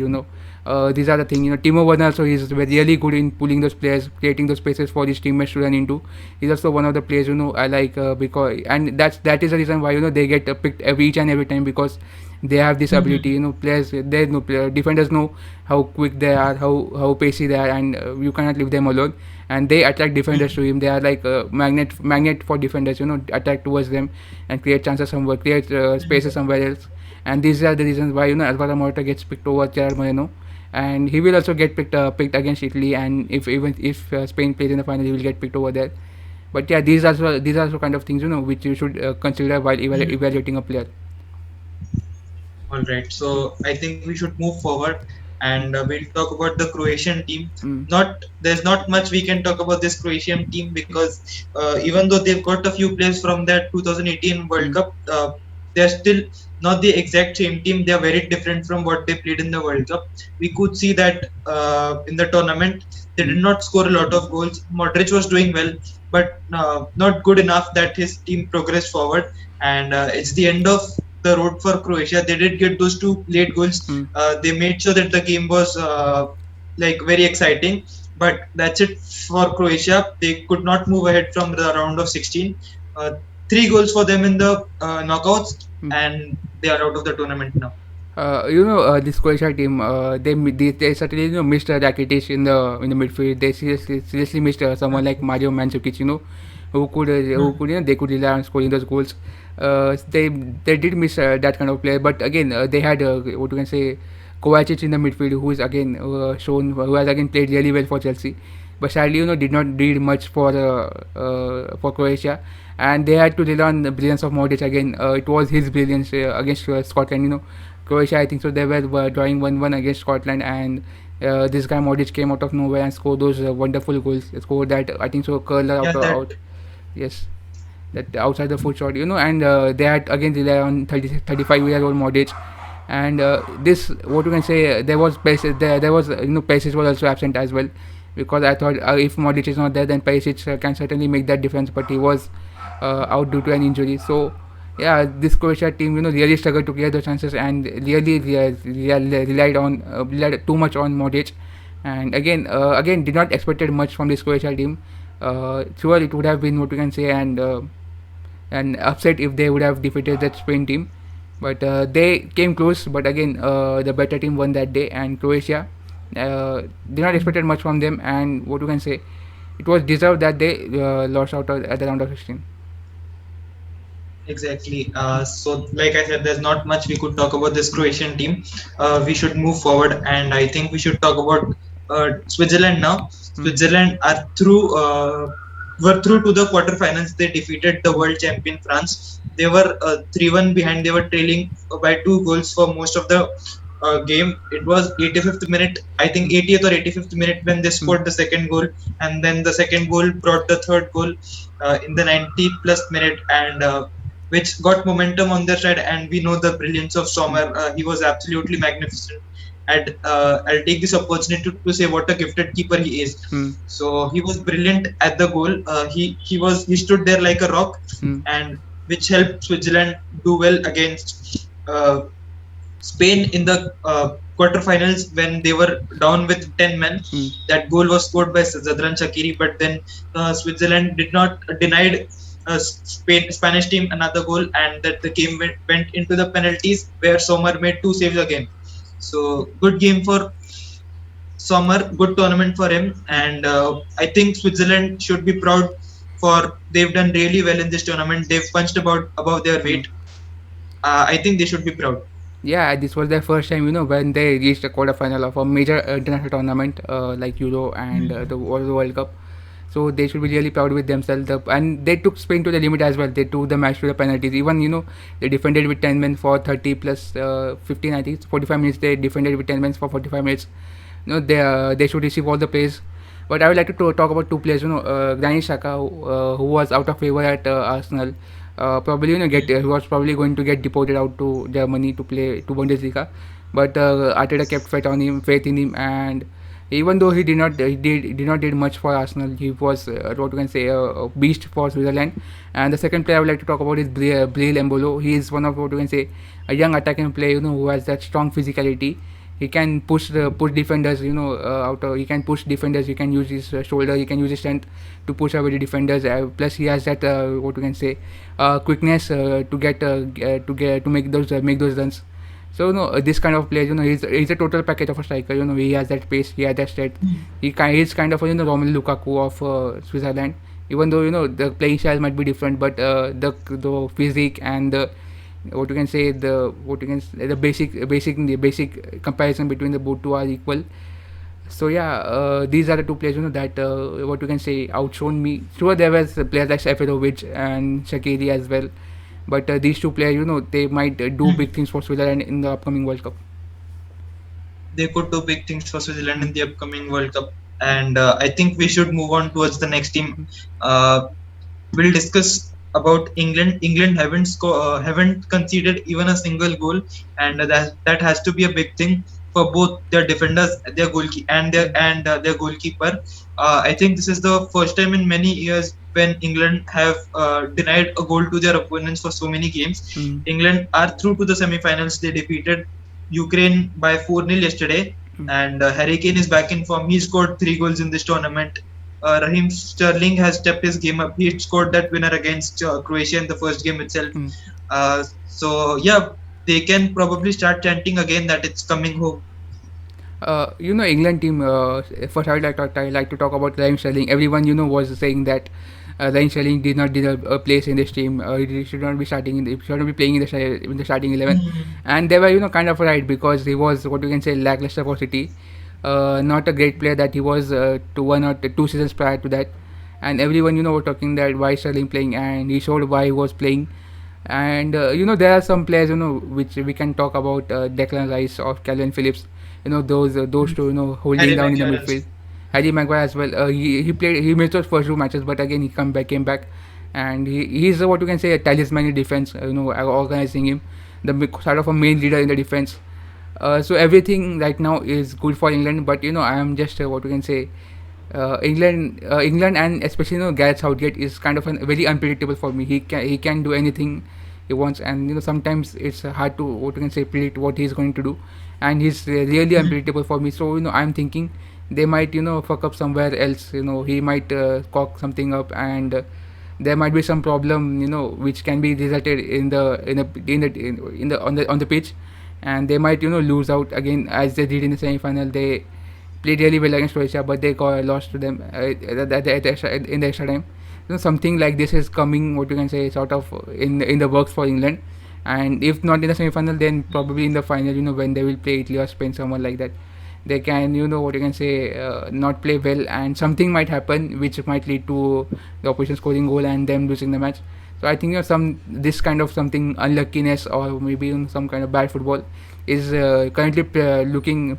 These are the things. Timo Werner also is really good in pulling those players, creating those spaces for his teammates to run into. He's also one of the players I like, because, and that is the reason why they get picked each and every time, because they have this ability. Mhm. Players, they know, defenders know how quick they are, how pacey they are, and you cannot leave them alone. And they attract defenders to Mhm. him. They are like a magnet for defenders. Attract towards them and create chances somewhere, create spaces Mhm. somewhere else. And these are the reasons why Alvaro Morata gets picked over Gerard Moreno, and he will also get picked against Italy. And if Spain plays in the final, he will get picked over there. But yeah, these are also kind of things which you should consider while Mhm. evaluating a player. All right, Mm, so I think we should move forward, mm, and we'll talk about the Croatian team. mm, There's not much we can talk about this Croatian team, because even though they've got a few players from that 2018 World mm, Cup, they're still not the exact same team. They're very different from what they played in the World Cup. We could see that in the tournament, they mm, did not score a lot of goals. Modric was doing well, but not good enough that his team progressed forward. And it's the end of the road for Croatia. They did get those two late goals. mm. They made sure that the game was like very exciting. But that's it for Croatia. They could not move ahead from the round of 16. Uh, 3 goals for them in the knockouts, Mm. and they are out of the tournament now. This Croatia team, they certainly missed Rakitic in the midfield. They seriously missed someone like Mario Mandzukic, who Hmm. could they could rely on scoring those goals. They did miss that kind of player. But again, they had what you can say, Kovacic in the midfield, who is again shown, who has again played really well for Chelsea. but sadly, did not did much for Croatia, and they had to rely on the brilliance of Modric again. It was his brilliance against Scotland. Croatia, I think so. They were drawing 1-1 against Scotland, and this guy Modric came out of nowhere and scored those wonderful goals. Scored that, I think so, curler Yeah, that out. Yes, that outside the foot shot, and they had again rely on 35-year-old Modric, and this, what you can say, there was there was Perisic was also absent as well, because I thought if Modric is not there, then Perisic can certainly make that difference, but he was out due to an injury. So yeah, this Croatia team really struggled to clear the chances, and really relied too much on Modric, and again did not expected much from this Croatia team. Sure, it would have been, what you can say, and upset if they would have defeated that Spain team. But they came close. But again, the better team won that day, and Croatia did not expected much from them. And what you can say, it was deserved that they lost out at the round of 16. exactly. So, like I said, there's not much we could talk about this Croatian team. We should move forward, and I think we should talk about Switzerland now. Hmm. Switzerland are through. Were through to the quarterfinals. They defeated the world champion France. They were 3-1 behind. They were trailing by 2 goals for most of the game. It was 85th minute, I think 80th or 85th minute, when they Hmm. scored the second goal, and then the second goal brought the third goal in the 90th plus minute, and which got momentum on their side. And we know the brilliance of Hmm. Sommer. He was absolutely magnificent. And I'll take this opportunity to say what a gifted keeper he is. Hmm. So he was brilliant at the goal. He stood there like a rock, Hmm. and which helped Switzerland do well against Spain in the quarterfinals when they were down with 10 men. Hmm. That goal was scored by Zadran Shaqiri, but then Switzerland did not denied Spanish team another goal, and that the game went into the penalties where Sommer made 2 saves again. So good game for Sommer, good tournament for him, and I think Switzerland should be proud for they've done really well in this tournament. They've punched about above their Hmm. weight. I think they should be proud. Yeah, this was their first time, when they reached the quarterfinal of a major international tournament like Euro and the World Cup. So they should be really proud with themselves. And they took Spain to the limit as well. They took the match to the penalties. Even they defended with 10 men for 30 plus 15. I think it's 45 minutes. They defended with 10 men for 45 minutes. They should receive all the praise. But I would like to talk about two players. Granit Xhaka, who was out of favor at Arsenal. Probably get he was probably going to get deported out to Germany to play to Bundesliga, but Arteta kept faith in him, and even though he did not did much for Arsenal, he was what you can say a beast for Switzerland. And the second player I would like to talk about is Breel Embolo. He is one of, what you can say, a young attacking player, who has that strong physicality. He can push defenders, out. He can push defenders. He can use his shoulder. He can use his strength to push away the defenders. Plus, he has that what you can say quickness to make those runs. So this kind of player, he's a total package of a striker. He has that pace, he has that strength. He's kind of Romelu Lukaku of Switzerland. Even though the playing style might be different, but the physique and the what you can say the what you can the basic comparison between the both two are equal. So yeah, these are the two players that what you can say outshone me. Sure, there was players like Seferovic and Shaqiri as well, but these two players, they might do big things for Switzerland in the upcoming World Cup. They could do big things for Switzerland in the upcoming World Cup. And I think we should move on towards the next team. Uh, we'll discuss about England. England haven't conceded even a single goal, and that has to be a big thing for both their defenders, their goalkeeper, and their goalkeeper. I think this is the first time in many years when England have denied a goal to their opponents for so many games. Mm. England are through to the semi-finals. They defeated Ukraine by 4-0 yesterday, Mm. and Harry Kane is back in form. He scored 3 goals in this tournament. Raheem Sterling has stepped his game up. He scored that winner against Croatia in the first game itself. Mm. So yeah, they can probably start chanting again that it's coming home. England team. First, I like to talk about Raheem Sterling. Everyone was saying that Raheem Sterling did not deserve a place in this team. He should not be should not be playing in the starting 11. Mm. And they were kind of right, because he was, what you can say, lackluster for City. not a great player that he was to 1 or 2 seasons prior to that. And everyone were talking that why Sterling playing, and he showed why he was playing. And there are some players which we can talk about, Declan Rice or Calvin Phillips, those two holding Harry down in the Maguire midfield. also. Harry Maguire as well. He missed those first 2 matches, but again came back, and he's what you can say a talisman in defense. Organizing him, sort of a main leader in the defense. So everything right now is good for England, but I am just what you can say. England, and especially Gareth Southgate is kind of very unpredictable for me. He can do anything he wants, and sometimes it's hard to what you can say predict what he's going to do, and he's really unpredictable for me. So I'm thinking they might fuck up somewhere else. He might cock something up, and there might be some problem which can be resulted in the pitch, and they might lose out again as they did in the semi-final. They played really well against Croatia, but they got lost to them in the extra time. Something like this is coming. What you can say, sort of in the works for England, and if not in the semi-final, then probably in the final. When they will play Italy or Spain, someone like that, they can what you can say not play well, and something might happen which might lead to the opposition scoring goal and them losing the match. So I think some this kind of something unluckiness, or maybe some kind of bad football is currently looking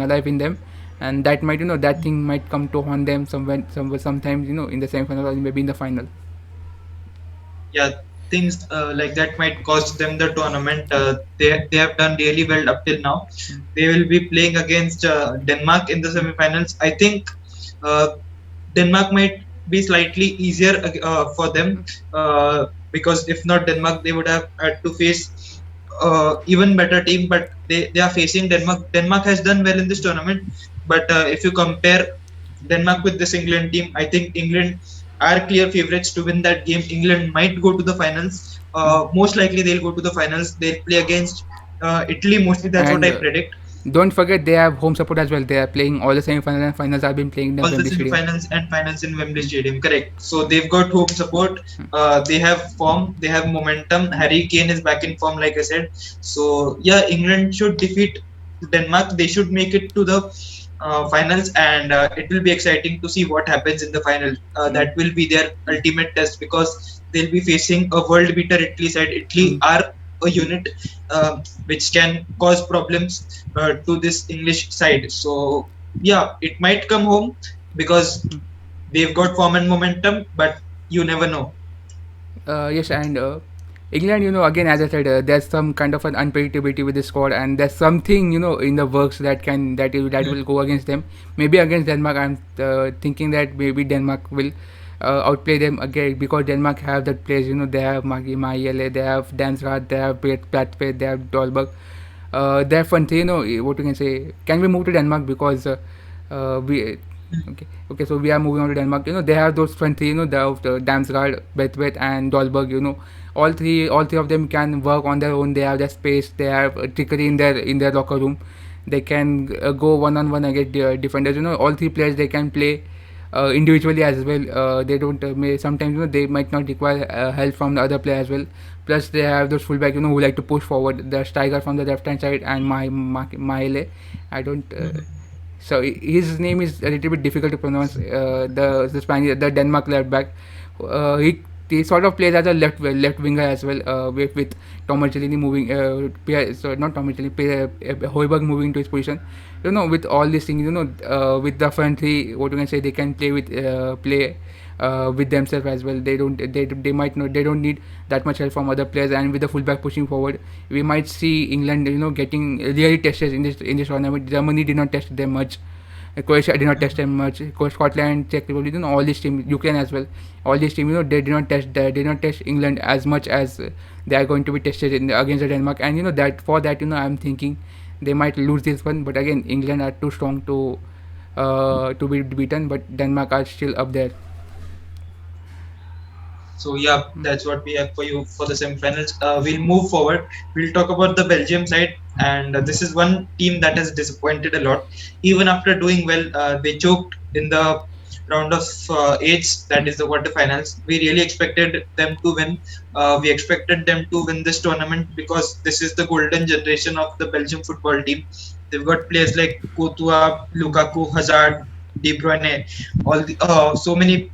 alive in them, and that might that thing might come to haunt them sometimes in the semi-final or maybe in the final. Yeah, things like that might cost them the tournament. They have done really well up till now. They will be playing against Denmark in the semi-finals. I think uh, Denmark might be slightly easier for them, because if not Denmark, they would have had to face even better team. But they are facing Denmark. Denmark has done well in this tournament, but if you compare Denmark with this England team, I think England are clear favorites to win that game. England might go to the finals. Most likely they'll go to the finals. They'll play against Italy mostly. That's what And I predict. don't forget they have home support as well. They are playing all the semi-finals and finals have been playing in the All the Wembley Stadium. semi-finals and finals in Wembley Stadium. Correct. So they've got home support. They have form. They have momentum. Harry Kane is back in form, like I said. So yeah, England should defeat Denmark. They should make it to the finals, and it will be exciting to see what happens in the final. Mm. That will be their ultimate test, because they'll be facing a world beater Italy side. Italy Mm. are a unit which can cause problems to this English side. So yeah, it might come home because they've got form and momentum, but you never know. Yes, and England, again, as I said, there's some kind of an unpredictability with the squad, and there's something, in the works that will go against them. Maybe against Denmark, I'm thinking that maybe Denmark will outplay them again, because Denmark have that players, they have Maile, they have Dansgaard, they have Platfe, they have Dolberg. Their front three, what you can say, can we move to Denmark because we okay, so we are moving on to Denmark. They have those front three, the Damsgaard, Bethwaite, and Dolberg. All three of them can work on their own. They have their space. They have trickery in their locker room. They can go one on one against the defenders. All three players they can play individually as well. They don't sometimes they might not require help from the other player as well. Plus they have those fullback who like to push forward. The striker from the left hand side and Maile. I don't. So his name is a little bit difficult to pronounce. The Spanish, the Denmark left back. He sort of plays as a left winger as well. With Thomas Delaney moving. So not Thomas Delaney. Hoiberg moving to his position. With all these things, with the front three, what you can say, they can play with themselves as well. They might not, they don't need that much help from other players, and with the fullback pushing forward, we might see England getting really tested in this tournament. Germany did not test them much. Croatia did not test them much. Scotland, Czech Republic, all these teams, Ukraine as well. All these teams, they did not test England as much as they are going to be tested against the Denmark. And that for that, I'm thinking they might lose this one. But again, England are too strong to be beaten. But Denmark are still up there. So yeah, that's what we have for you for the semifinals. We'll move forward. We'll talk about the Belgium side, and this is one team that has disappointed a lot. Even after doing well, they choked in the round of eights, that is the quarterfinals. We really expected them to win. We expected them to win this tournament because this is the golden generation of the Belgium football team. They've got players like Courtois, Lukaku, Hazard, De Bruyne, so many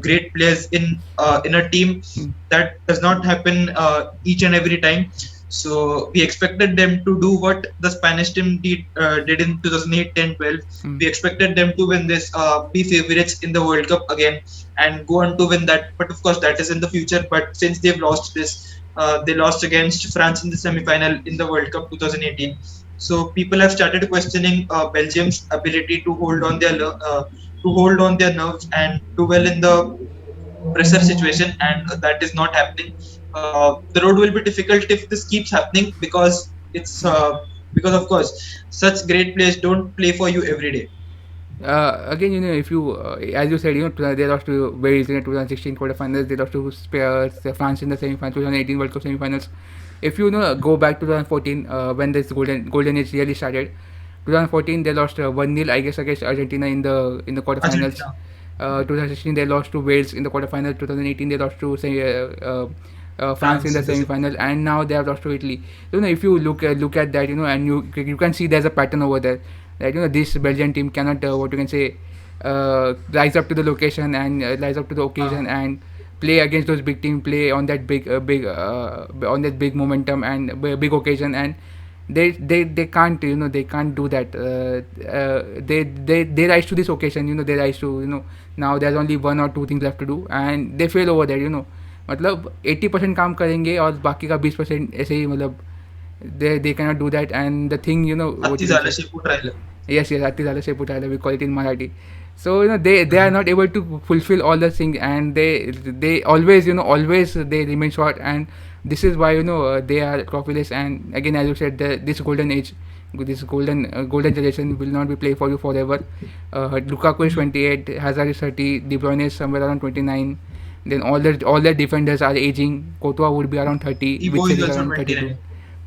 great players in a team mm, that does not happen each and every time. So we expected them to do what the Spanish team did in 2008, 10, 12. mm. We expected them to win this, be favorites in the World Cup again, and go on to win that. But of course, that is in the future. But since they've lost this, they lost against France in the semi-final in the World Cup 2018. So people have started questioning Belgium's ability to hold on their nerves and do well in the pressure situation, and that is not happening. The road will be difficult if this keeps happening, because of course such great players don't play for you every day. Again, if you, as you said, they lost to Wales in the 2016 quarterfinals. They lost to France in the semi-finals, 2018 World Cup semi-finals. If you know, go back to 2014, when this golden age really started. 2014 they lost 1-0, I guess, against Argentina in the quarterfinals. Argentina. 2016 they lost to Wales in the quarterfinals. 2018 they lost to France in France the in the semi-final, semi-final. and now they have lost to Italy. If you look at that, and you can see there's a pattern over there. That this Belgian team cannot, what you can say, rise up to the location and rise up to the occasion Uh, and play against those big team, play on that on that big momentum and big occasion, and they can't, they can't do that. They rise to this occasion, they rise to, now there's only one or two things left to do and they fail over there. मतलब 80% काम करेंगे और बाकी का 20% ऐसे ही, मतलब they cannot do that. And the thing, what अति you can झालं say, शेपूट राहिलं. yes, अति झालं शेपूट राहिलं, we call it in Marathi. So they are not able to fulfill all the things, and they always, always they remain short, and this is why, they are trophyless. And again, as you said, this golden age, this golden generation will not be played for you forever. Lukaku is 28, Hazard is 30, De Bruyne is somewhere around 29. Then all the defenders are aging. Courtois would be around 30, Ivo Witsel is is also around 32. 29.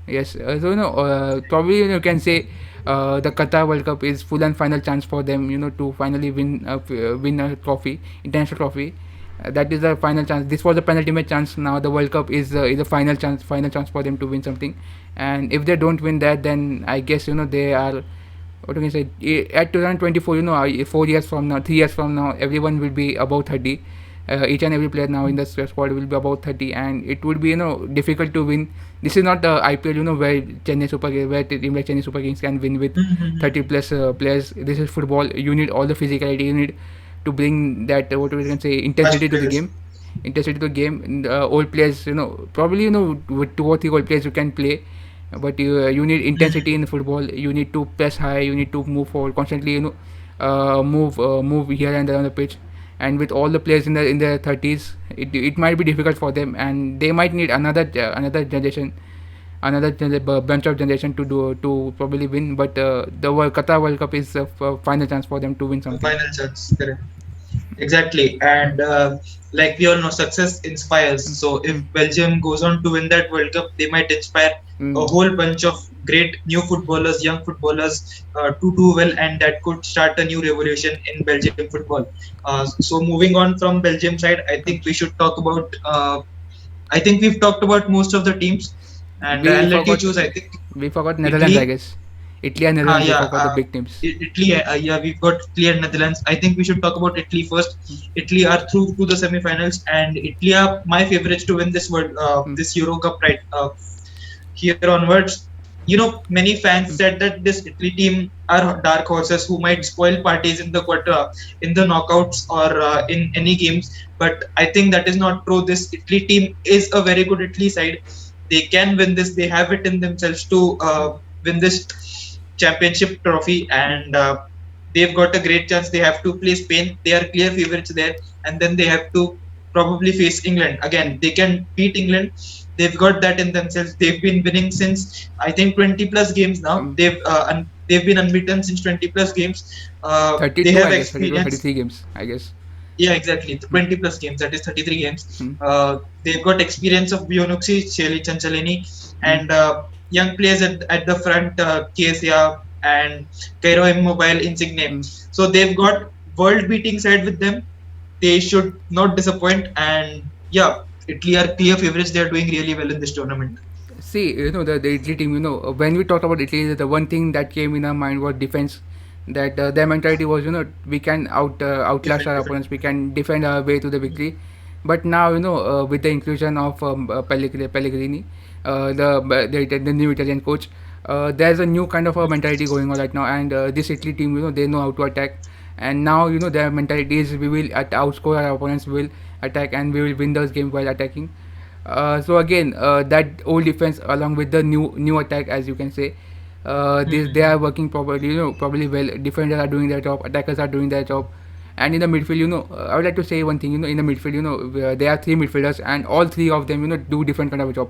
Yes, so probably, you can say the Qatar World Cup is full and final chance for them, to finally win a trophy, international trophy. That is the final chance. This was the penultimate chance. Now the World Cup is a final chance for them to win something. And if they don't win that, then I guess, they are, what can I say, at 2024, 4 years from now, 3 years from now, everyone will be above 30. Each and every player now in the squad will be about 30, and it would be, difficult to win. This is not IPL, where team like Chennai Super Kings can win with Mhm. 30 plus players. This is football. You need all the physicality. You need to bring that, what we can say, Best intensity to the players. game. Intensity to the game. Old players, probably, with two or three old players you can play, but you need intensity in football. You need to press high. You need to move forward constantly. Move here and there on the pitch. And with all the players in their 30s, it might be difficult for them, and they might need another generation, bunch of generation to probably win. But Qatar World Cup is a final chance for them to win The something. final chance. Correct. Exactly. And like we all know, success inspires. Mm, So if mm, Belgium goes on to win that World Cup, they might inspire a mm. whole bunch of great new footballers, young footballers, to do well, and that could start a new revolution in Belgium football. So moving on from Belgium side, I think we should talk about. I think we've talked about most of the teams, and we I'll let you forgot choose. I think we forgot Netherlands, I Italy. guess. Italy and Netherlands, we Yeah, forgot the big teams. Italy. Yeah, we've got Italy and Netherlands. I think we should talk about Italy first. Mm, Italy are through to the semi-finals, and Italy are my favorites to win mm, this Euro Cup right here onwards. Many fans mm, said that this Italy team are dark horses who might spoil parties in the knockouts or in any games. But I think that is not true. This Italy team is a very good Italy side. They can win this. They have it in themselves to win this championship trophy, and they've got a great chance. They have to play Spain. They are clear favorites there, and then they have to probably face England again. They can beat England. They've got that in themselves. They've been winning since I think 20 plus games now. mm. They've been unbeaten since 20 plus games. They 32, have I guess. 32 or experience. 33 games, I guess. Yeah, exactly. Mm, 20 plus games. That is 33 games. mm, They've got experience of Bionucci, Shelly Chanchalini, mm, and young players at the front, Kesia and Cairo Immobile, Insigne. mm. So they've got world-beating side with them. They should not disappoint. And yeah, Italy are clear favorites. They are doing really well in this tournament. See, the Italy team, when we talked about Italy, the one thing that came in our mind was defense. That their mentality was, we can outlast Different, our different. opponents, we can defend our way to the victory. But now, with the inclusion of Pellegrini, the new Italian coach, there's a new kind of a mentality going on right now. And this Italy team, they know how to attack. And now, their mentality is we will outscore our opponents, we will attack, and we will win those games while attacking. So again, that old defense along with the new attack, as you can say, this they are working properly. Probably well. Defenders are doing their job. Attackers are doing their job. And in the midfield, I would like to say one thing. In the midfield, there are three midfielders, and all three of them, do different kind of a job.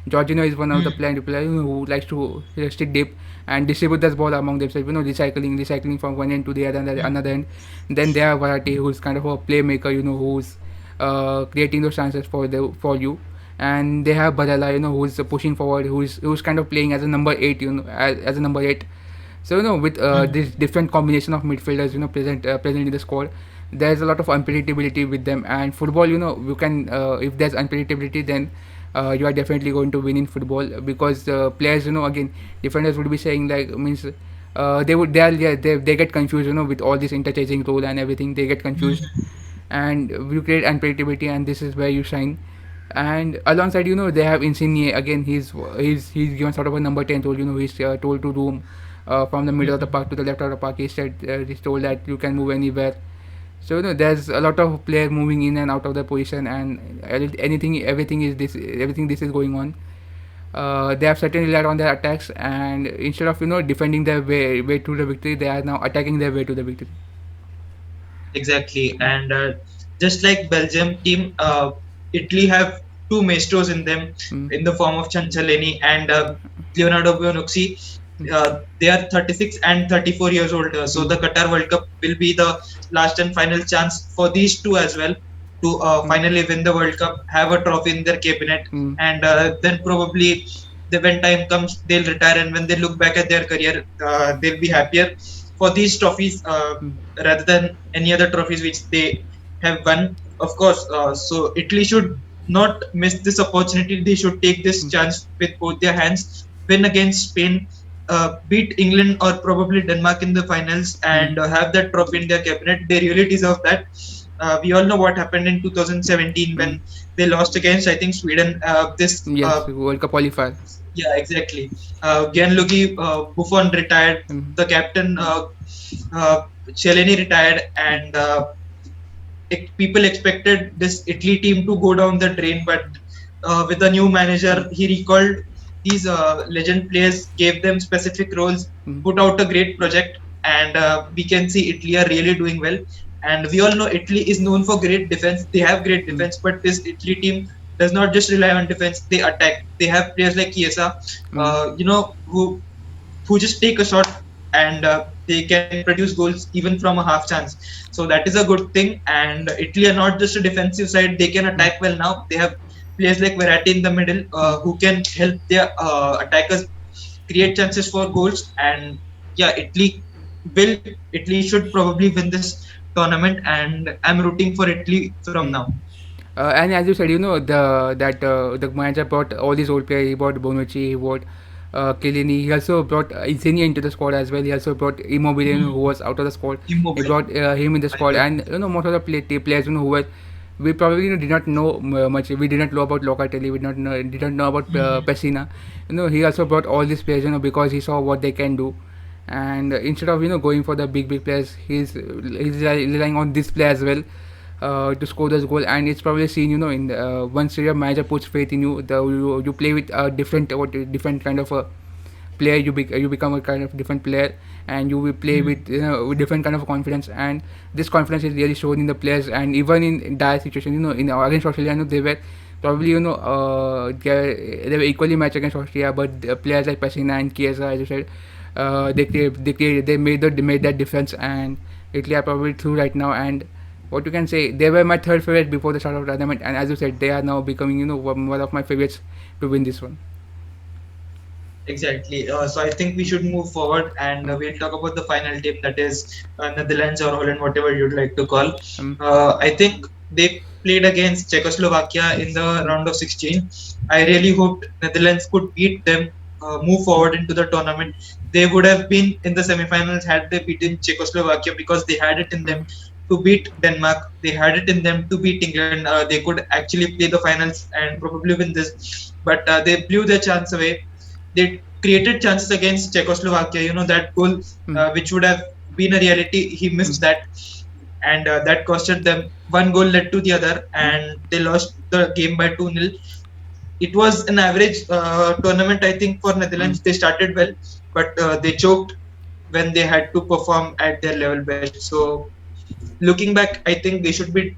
Jorginho is one of the player who likes to stick deep and distribute this ball among themselves. Recycling from one end to the other, another end. Then there are Variety, who's kind of a playmaker. Who's creating those chances for you. And they have Barella, who's pushing forward, who's kind of playing as a number eight, as a number eight. So with this different combination of midfielders, present in the squad, there's a lot of unpredictability with them. And football, you can if there's unpredictability, then you are definitely going to win in football because players, again, defenders would be saying like means. They get confused with all this interchanging role and everything. They get confused, and you create unpredictability, and this is where you shine. And alongside, they have Insigne again. He's given sort of a number 10 role. He's told to roam from the middle of the park to the left of the park. He's told that you can move anywhere. So there's a lot of players moving in and out of the position, and everything this is going on. They have certainly relied on their attacks, and instead of defending their way to the victory, they are now attacking their way to the victory. Exactly, and just like Belgium team, Italy have two maestros in them Mm, in the form of Chancellini and Leonardo Bonucci. They are 36 and 34 years old, so mm, the Qatar World Cup will be the last and final chance for these two as well to mm, finally win the World Cup, have a trophy in their cabinet, mm, and then probably when time comes they'll retire, and when they look back at their career, they'll be happier for these trophies mm, rather than any other trophies which they have won. Of course, so Italy should not miss this opportunity. They should take this mm, chance with both their hands, win against Spain, beat England or probably Denmark in the finals, mm, and have that trophy in their cabinet. They really deserve that. We all know what happened in 2017 mm. when they lost against, I think, Sweden. This Yes, World Cup qualifier. Yeah, exactly. Gianluigi Buffon retired. Mm, The captain uh, Cellini retired, and people expected this Italy team to go down the drain. But with a new mm, manager, he recalled these legend players, gave them specific roles, mm, put out a great project, and we can see Italy are really doing well. And we all know Italy is known for great defense. They have great mm, defense, but this Italy team does not just rely on defense; they attack. They have players like Chiesa, mm, who just take a shot, and they can produce goals even from a half chance. So that is a good thing. And Italy are not just a defensive side; they can mm, attack well now. They have players like Verratti in the middle mm, who can help their attackers create chances for goals. And yeah, will Italy should probably win this tournament, and I'm rooting for Italy from mm. now. And as you said, the manager brought all these old players. He brought Bonucci, he brought Chiellini. He also brought Insigne into the squad as well. He also brought Immobile, who was out of the squad. He Immobile. brought him in the I squad, agree. and most of the players, who were we probably did not know much. We did not know about Locatelli. We did not know about Pessina. He also brought all these players, because he saw what they can do. And instead of going for the big players, he's relying on this player as well to score this goal. And it's probably seen, in once your manager puts faith in you, you play with a different kind of a player. You become a kind of different player, and you will play Mm. with with different kind of confidence. And this confidence is really shown in the players. And even in dire situations, in against Australia, they were probably they were equally matched against Austria, but players like Pessina and Chiesa, as you said, they made that difference. And Italy are probably through right now. And what you can say, they were my third favorite before the start of the tournament, and as you said, they are now becoming one of my favorites to win this one. Exactly. So I think we should move forward, and um, we'll talk about the final team, that is Netherlands or Holland, whatever you'd like to call. um, I think they played against Czechoslovakia in the round of 16. I really hoped Netherlands could beat them, move forward into the tournament. They would have been in the semifinals had they beaten Czechoslovakia, because they had it in them to beat Denmark. They had it in them to beat England. They could actually play the finals and probably win this, but they blew their chance away. They created chances against Czechoslovakia. That goal, Mm, which would have been a reality, he mm, missed that, and that costed them. One goal led to the other, mm, and they lost the game by 2-0. It was an average tournament, I think, for mm, Netherlands. They started well, but they choked when they had to perform at their level best. So looking back, I think they should be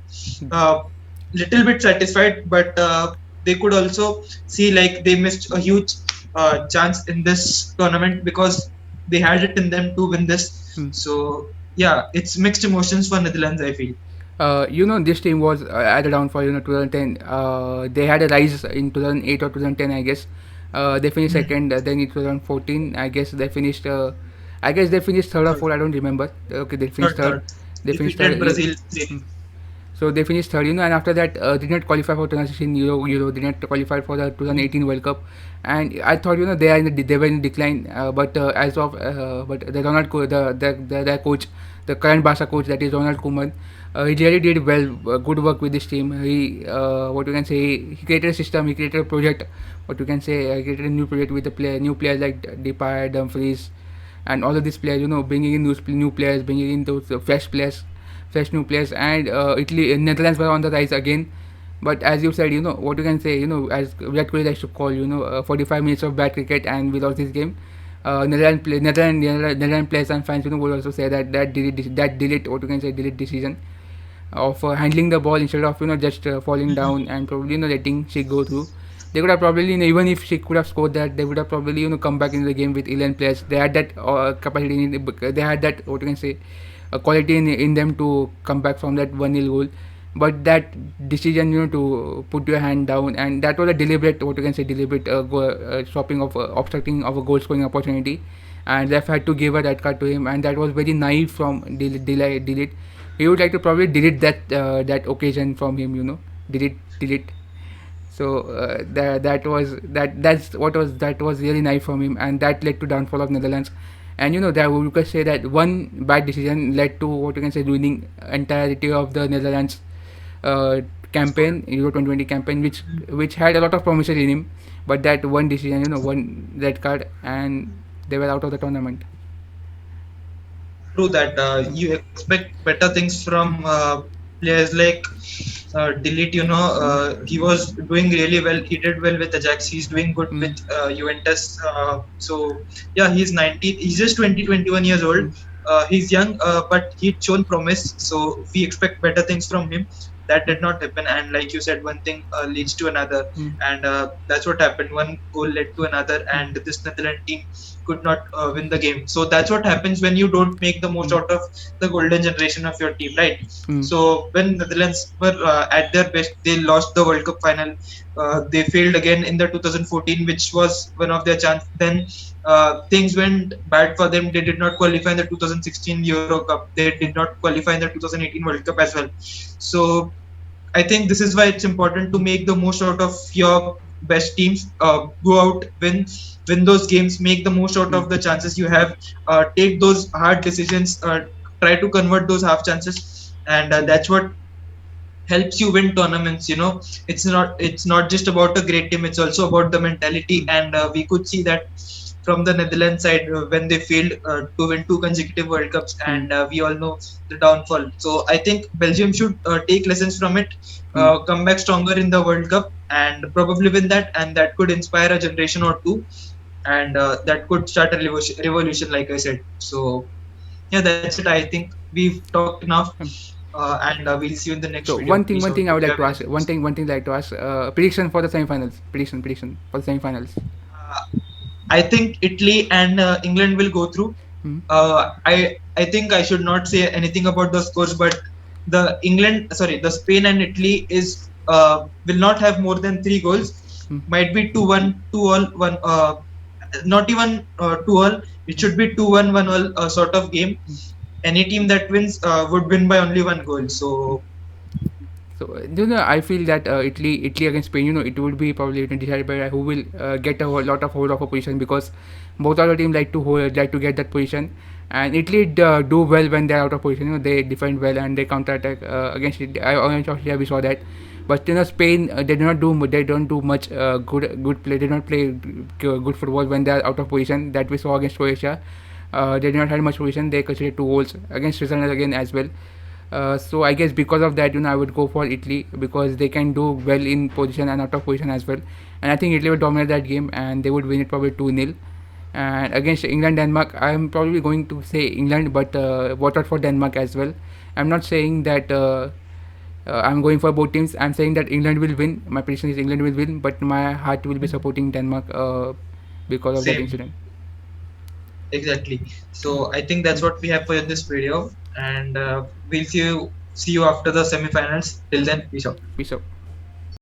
uh, little bit satisfied, but they could also see like they missed a huge chance in this tournament, because they had it in them to win this. mm. So yeah, it's mixed emotions for Netherlands, I feel. This team was at a downfall. 2010. They had a rise in 2008 or 2010, I guess. They finished Mhm. second. Then in 2014, I guess they finished. I guess they finished third or Third, fourth. I don't remember. Okay, they finished third, third. third. They finished Defeated third. Brazil 3. Hmm. So they finished third, and after that did not qualify for 2016 Euro, did not qualify for the 2018 World Cup, and I thought they are they were in decline, but the their coach, the current Barca coach, that is Ronald Koeman, he really did well, good work with this team. He what you can say, he created a system, he created a project, what you can say, he created a new project with the new players like Depay, Dumfries, and all of these players, bringing in new players, bringing in those fresh new players, and Italy, Netherlands were on the rise again. But as you said, what you can say, as Virat Kohli likes to call, 45 minutes of bad cricket, and we lost this game. Netherlands players and fans, would also say that delete, what you can say, delete decision of handling the ball instead of just falling down and probably letting she go through. They could have probably, even if she could have scored that, they would have probably come back into the game with 11 players. They had that capacity. They had that, what you can say, quality in them to come back from that 1-0 goal. But that decision, to put your hand down, and that was a deliberate, what you can say, deliberate stopping of obstructing of a goal scoring opportunity, and ref had to give a red card to him, and that was very naive from delete. He would like to probably delete that occasion from him, delete. So that was really nice from him, and that led to downfall of Netherlands. And that we could say that one bad decision led to, what you can say, ruining entirety of the Netherlands uh, campaign, Euro 2020 campaign, which had a lot of promises in him, but that one decision, one red card, and they were out of the tournament. True that. You expect better things from players like Delete. He was doing really well. He did well with Ajax. He's doing good with Mm, Juventus. So yeah, he's 19. He's just 20, 21 years old. mm, He's young, but he'd shown promise. So we expect better things from him. That mm, did not happen, and like you said, one thing leads to another, mm, and that's what happened. One goal led to another, mm, and this Netherlands team could not win the game. So that's what happens when you don't make the most mm, out of the golden generation of your team, right? mm, So when Netherlands were at their best, they lost the World Cup final. They failed again in the 2014, which was one of their chance. Then things went bad for them. They did not qualify in the 2016 Euro Cup. They did not qualify in the 2018 World Cup as well. So I think this is why it's important to make the most out of your best teams. Go out, win those games, make the most out mm, of the chances you have. Take those hard decisions. Try to convert those half chances, and mm, that's what helps you win tournaments. It's not just about a great team, it's also about the mentality, mm, and we could see that from the Netherlands side when they failed to win two consecutive World Cups, mm, and we all know the downfall. So I think Belgium should take lessons from it, mm. come back stronger in the World Cup, and probably win that, and that could inspire a generation or two, and that could start a revolution, like I said. So yeah, that's it. I think we've talked enough, Um, and we'll see you in the next so video. Peace one out. thing I If would you like have to ask, anything to say. one thing I'd like to ask, prediction for the semifinals. Prediction for the semifinals. Uh, I think Italy and England will go through. Mm, I think I should not say anything about the scores, but the Spain and Italy is will not have more than three goals. mm, Might be 2-1, 2-all, one. Not even 2-all. It should be 2-1, 1-all sort of game. mm. Any team that wins would win by only one goal. So So I feel that Italy against Spain, it would be probably decided by who will get a lot of hold of a position, because both of the team like to get that position, and Italy do well when they're out of position. They defend well and they counter attack against it. Against Austria we saw that, but Spain, they don't do much good play. They don't play good football when they are out of position. That we saw against Croatia. They did not have much position. They conceded 2 goals against Switzerland again as well. So I guess because of that, I would go for Italy, because they can do well in position and out of position as well. And I think Italy would dominate that game and they would win it probably 2-0. And against England Denmark, I'm probably going to say England, but watch out for Denmark as well. I'm not saying that I'm going for both teams. I'm saying that England will win. My prediction is England will win, but my heart will be supporting Denmark because of that Same. incident. Exactly. So I think that's what we have for this video, and we'll see you after the semifinals. Till then, peace out. Peace out.